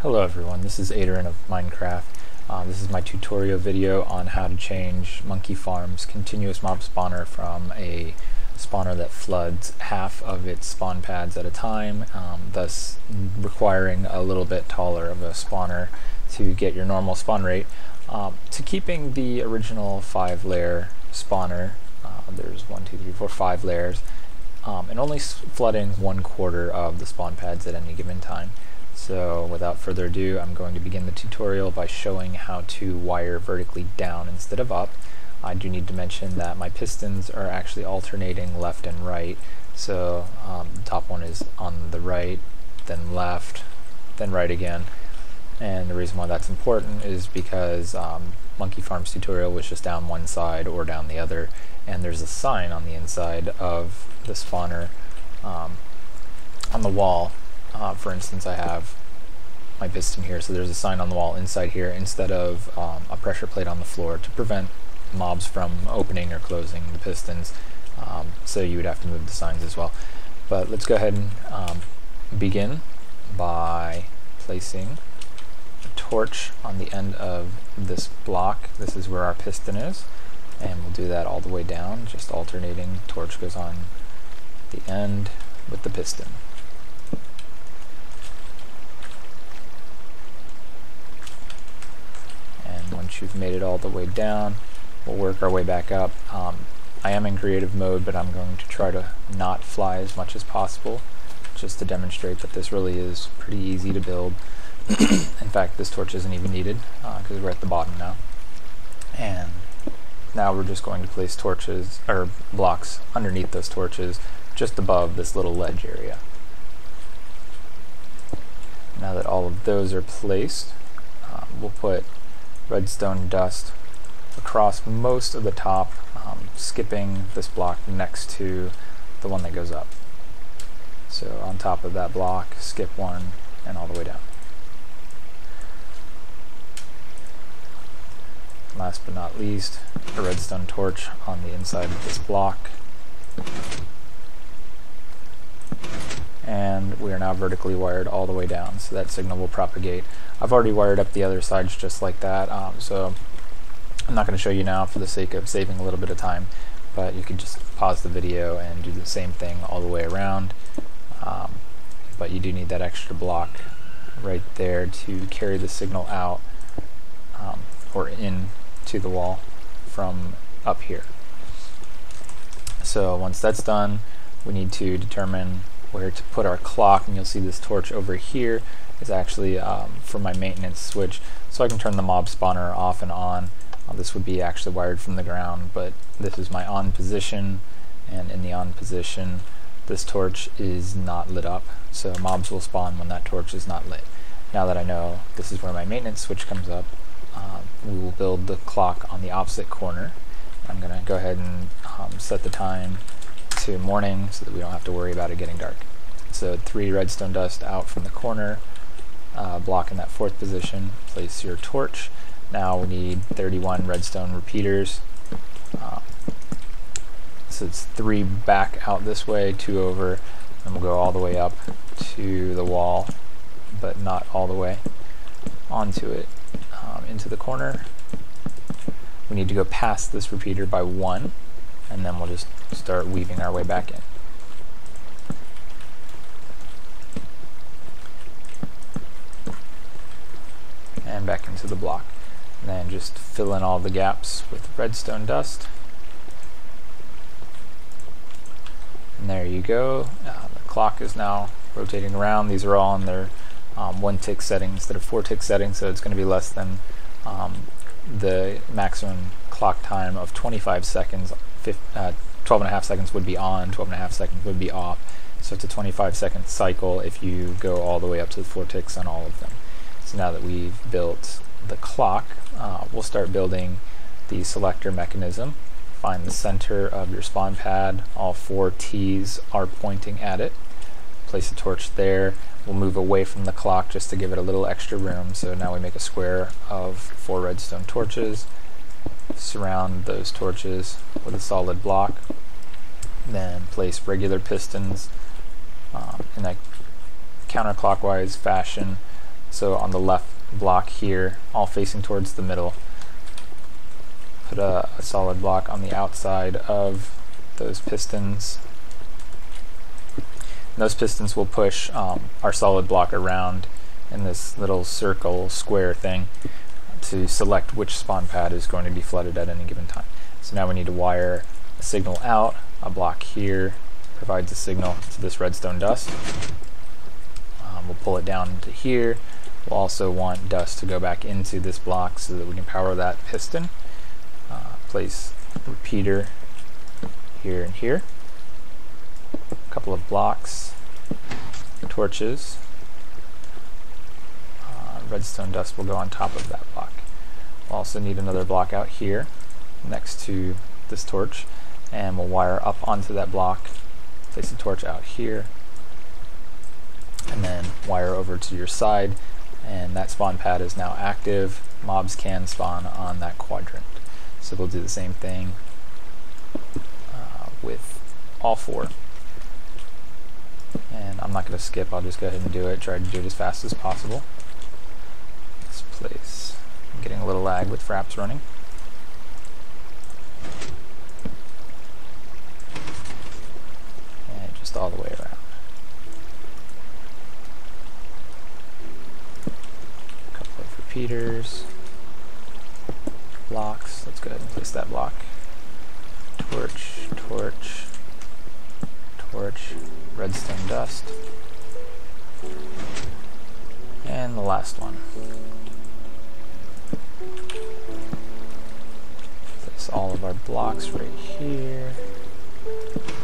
Hello everyone, this is Adrian of Minecraft. This is my tutorial video on how to change Monkeyfarm's continuous mob spawner from a spawner that floods half of its spawn pads at a time, thus requiring a little bit taller of a spawner to get your normal spawn rate, to keeping the original 5-layer spawner. There's 5 layers, and only flooding 1/4 of the spawn pads at any given time. So without further ado, I'm going to begin the tutorial by showing how to wire vertically down instead of up. I do need to mention that my pistons are actually alternating left and right. So the top one is on the right, then left, then right again. And the reason why that's important is because Monkeyfarm's tutorial was just down one side or down the other, and there's a sign on the inside of the spawner on the wall. For instance, I have my piston here, so there's a sign on the wall inside here instead of a pressure plate on the floor to prevent mobs from opening or closing the pistons. So you would have to move the signs as well. But let's go ahead and begin by placing a torch on the end of this block. This is where our piston is, and we'll do that all the way down, just alternating. Torch goes on the end with the piston. Once you've made it all the way down, we'll work our way back up. I am in creative mode, but I'm going to try to not fly as much as possible, just to demonstrate that this really is pretty easy to build. In fact, this torch isn't even needed, because we're at the bottom now. And now we're just going to place torches, or blocks, underneath those torches, just above this little ledge area. Now that all of those are placed, we'll put redstone dust across most of the top, skipping this block next to the one that goes up. So on top of that block, skip one, and all the way down. Last but not least, a redstone torch on the inside of this block. And we are now vertically wired all the way down, so that signal will propagate. I've already wired up the other sides just like that, so I'm not going to show you now for the sake of saving a little bit of time, but you could just pause the video and do the same thing all the way around. But you do need that extra block right there to carry the signal out or in to the wall from up here. So once that's done, we need to determine where to put our clock, and you'll see this torch over here is actually for my maintenance switch, so I can turn the mob spawner off and on. This would be actually wired from the ground, but this is my on position, and in the on position this torch is not lit up, so mobs will spawn when that torch is not lit. Now that I know this is where my maintenance switch comes up, we will build the clock on the opposite corner. I'm going to go ahead and set the time to morning so that we don't have to worry about it getting dark. So 3 redstone dust out from the corner, block in that 4th position, place your torch. Now we need 31 redstone repeaters. So it's 3 back out this way, 2 over, and we'll go all the way up to the wall, but not all the way onto it, into the corner. We need to go past this repeater by 1, and then we'll just start weaving our way back in. And back into the block. And then just fill in all the gaps with redstone dust. And there you go. The clock is now rotating around. These are all on their 1-tick setting instead of 4-tick setting, so it's going to be less than the maximum clock time of 25 seconds. 12.5 seconds would be on, 12.5 seconds would be off. So it's a 25-second cycle if you go all the way up to the 4 ticks on all of them. So now that we've built the clock, we'll start building the selector mechanism. Find the center of your spawn pad. All 4 T's are pointing at it. Place a torch there. We'll move away from the clock just to give it a little extra room. So now we make a square of 4 redstone torches. Surround those torches with a solid block. Then place regular pistons in a counterclockwise fashion So on the left block here, all facing towards the middle, put a solid block on the outside of those pistons. And those pistons will push our solid block around in this little circle square thing to select which spawn pad is going to be flooded at any given time. So now we need to wire a signal out. A block here provides a signal to this redstone dust. We'll pull it down to here. We'll also want dust to go back into this block so that we can power that piston. Place a repeater here and here. A couple of blocks, torches. Redstone dust will go on top of that block. We'll also need another block out here next to this torch, and we'll wire up onto that block, place the torch out here, and then wire over to your side, and that spawn pad is now active. Mobs can spawn on that quadrant. So we'll do the same thing with all four. And I'm not going to skip, I'll just go ahead and do it, try to do it as fast as possible. This place, I'm getting a little lag with fraps running. And just all the way around. A couple of repeaters, blocks, let's go ahead and place that block. Torch, torch, torch, redstone dust, and the last one. Place all of our blocks right here.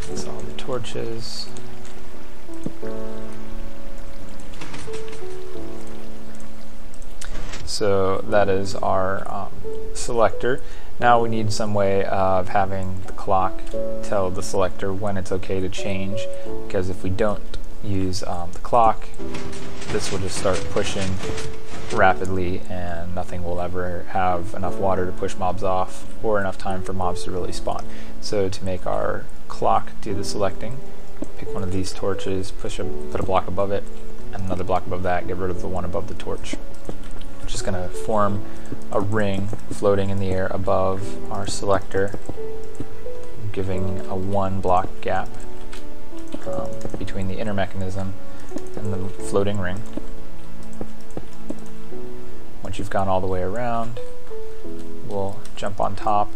Place all the torches. So that is our selector. Now we need some way of having the clock tell the selector when it's okay to change, because if we don't use the clock, this will just start pushing rapidly and nothing will ever have enough water to push mobs off or enough time for mobs to really spawn. So to make our clock do the selecting, pick one of these torches, put a block above it and another block above that, get rid of the one above the torch. We're just going to form a ring floating in the air above our selector, giving a 1 block gap between the inner mechanism and the floating ring. Once you've gone all the way around, we'll jump on top,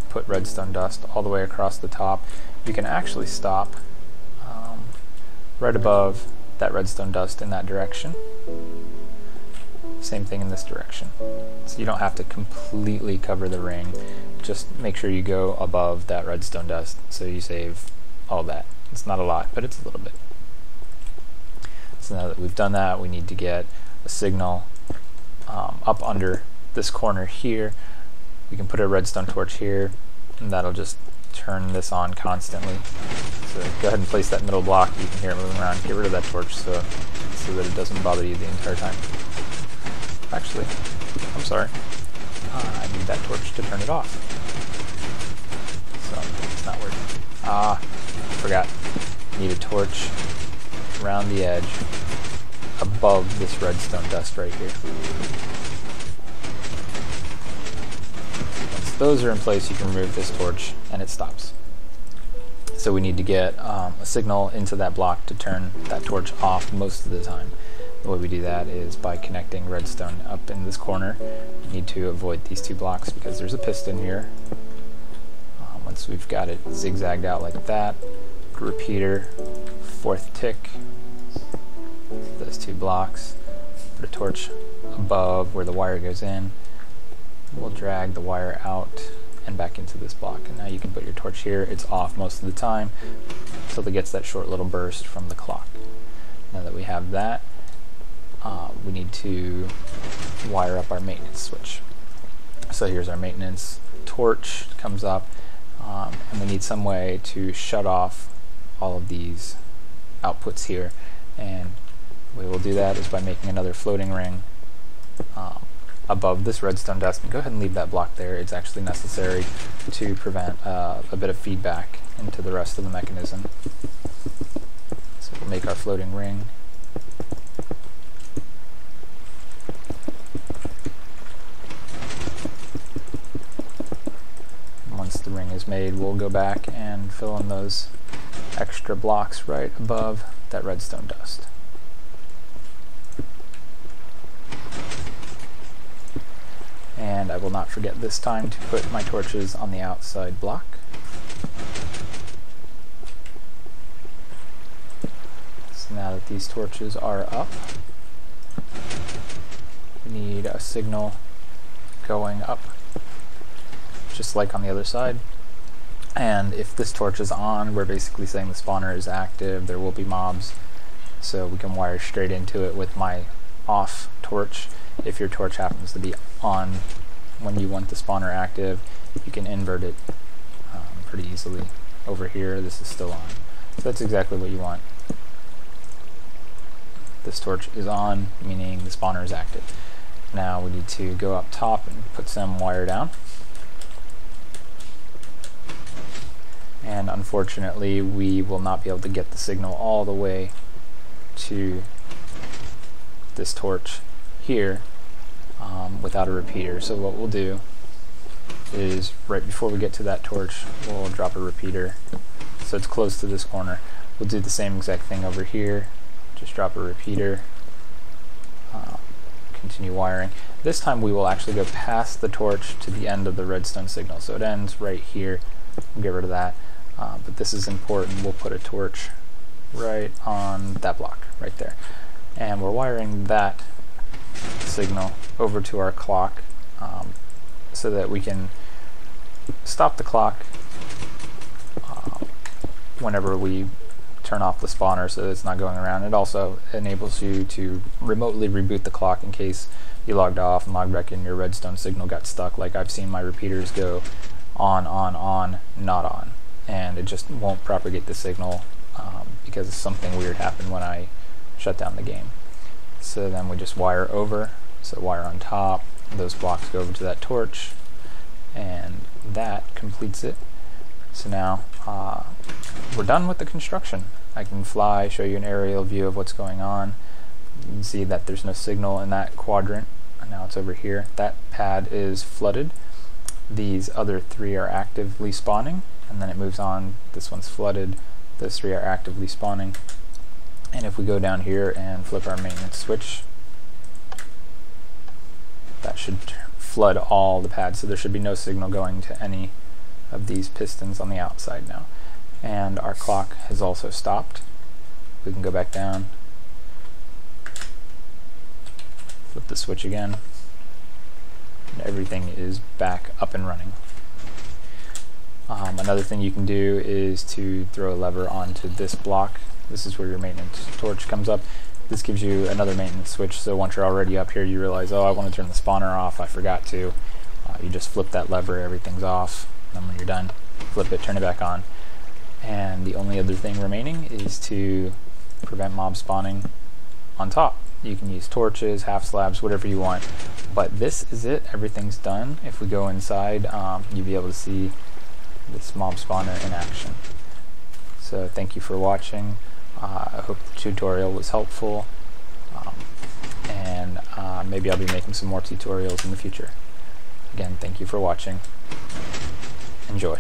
put redstone dust all the way across the top. You can actually stop right above that redstone dust in that direction. Same thing in this direction. So you don't have to completely cover the ring, just make sure you go above that redstone dust so you save all that. It's not a lot, but it's a little bit. So now that we've done that, we need to get a signal up under this corner here. We can put a redstone torch here, and that'll just turn this on constantly. So go ahead and place that middle block. You can hear it moving around. Get rid of that torch so that it doesn't bother you the entire time. Actually, I'm sorry. I need that torch to turn it off. So it's not working. Forgot. Need a torch around the edge above this redstone dust right here. Once those are in place, you can remove this torch and it stops. So we need to get a signal into that block to turn that torch off most of the time. The way we do that is by connecting redstone up in this corner. We need to avoid these 2 blocks because there's a piston here. Once we've got it zigzagged out like that, repeater, 4th tick, those 2 blocks, put a torch above where the wire goes in. We'll drag the wire out and back into this block, and now you can put your torch here. It's off most of the time until it gets that short little burst from the clock. Now that we have that, we need to wire up our maintenance switch. So here's our maintenance torch, comes up, and we need some way to shut off all of these outputs here. And the way we'll do that is by making another floating ring above this redstone dust. And go ahead and leave that block there. It's actually necessary to prevent a bit of feedback into the rest of the mechanism. So we'll make our floating ring. was made, we'll go back and fill in those extra blocks right above that redstone dust. And I will not forget this time to put my torches on the outside block. So now that these torches are up, we need a signal going up, just like on the other side. And if this torch is on, we're basically saying the spawner is active, there will be mobs, so we can wire straight into it with my off torch. If your torch happens to be on when you want the spawner active, you can invert it pretty easily. Over here, this is still on. So that's exactly what you want. This torch is on, meaning the spawner is active. Now we need to go up top and put some wire down. And unfortunately, we will not be able to get the signal all the way to this torch here without a repeater. So what we'll do is, right before we get to that torch, we'll drop a repeater so it's close to this corner. We'll do the same exact thing over here, just drop a repeater, continue wiring. This time we will actually go past the torch to the end of the redstone signal, so it ends right here. We'll get rid of that, but this is important. We'll put a torch right on that block right there, and we're wiring that signal over to our clock so that we can stop the clock whenever we turn off the spawner, so that it's not going around. It also enables you to remotely reboot the clock in case you logged off and logged back in, your redstone signal got stuck. Like I've seen my repeaters go on, not on, and it just won't propagate the signal because something weird happened when I shut down the game. So then we just wire over, so wire on top, those blocks go over to that torch, and that completes it. So now we're done with the construction. I can fly, show you an aerial view of what's going on. You can see that there's no signal in that quadrant, and now it's over here. That pad is flooded. These other three are actively spawning, and then it moves on. This one's flooded. Those three are actively spawning. And if we go down here and flip our maintenance switch, that should flood all the pads, so there should be no signal going to any of these pistons on the outside now. And our clock has also stopped. We can go back down, flip the switch again, and everything is back up and running. Another thing you can do is to throw a lever onto this block. This is where your maintenance torch comes up. This gives you another maintenance switch, so once you're already up here you realize, oh, I want to turn the spawner off, I forgot to. You just flip that lever, everything's off, and then when you're done, flip it, turn it back on. And the only other thing remaining is to prevent mob spawning on top. You can use torches, half slabs, whatever you want, but this is it, everything's done. If we go inside, you'll be able to see this mob spawner in action. So thank you for watching. I hope the tutorial was helpful, and maybe I'll be making some more tutorials in the future. Again, thank you for watching. Enjoy.